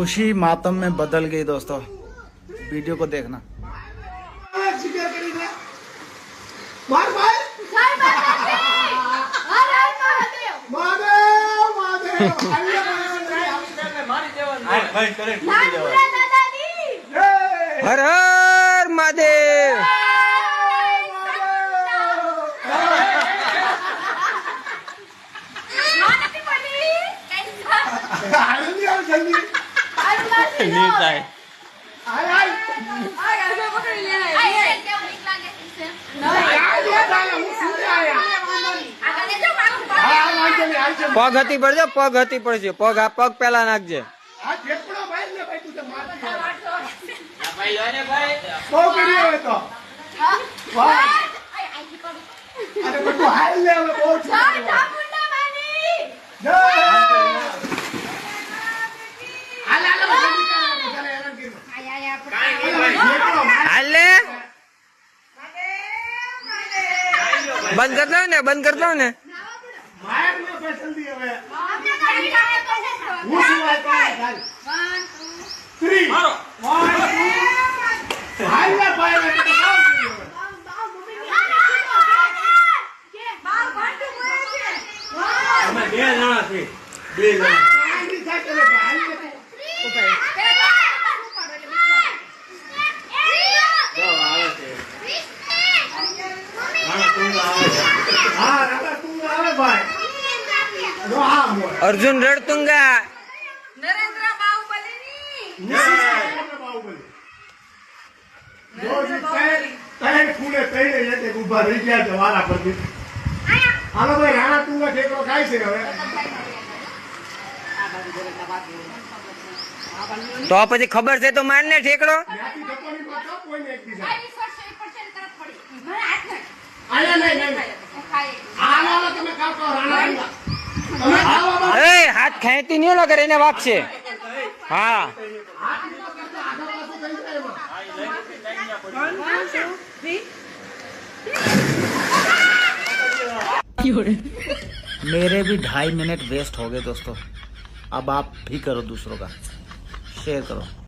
खुशी मातम में बदल गई दोस्तों। वीडियो को देखना। हर हर महादेव। पग हती पड़जे, पग हती पड़जे, पग आ पग पेला नाखजे। बंद कर दो ने, बंद कर दो ने। अर्जुन रड़तुंगा। नरेंद्र बाहुबली तो પછી ખબર છે તો મારને ઠેકડો। ए हाथ खेती नहीं लगे रहने वाक से। हाँ मेरे भी 2.5 मिनट वेस्ट हो गए दोस्तों। अब आप भी करो, दूसरों का शेयर करो।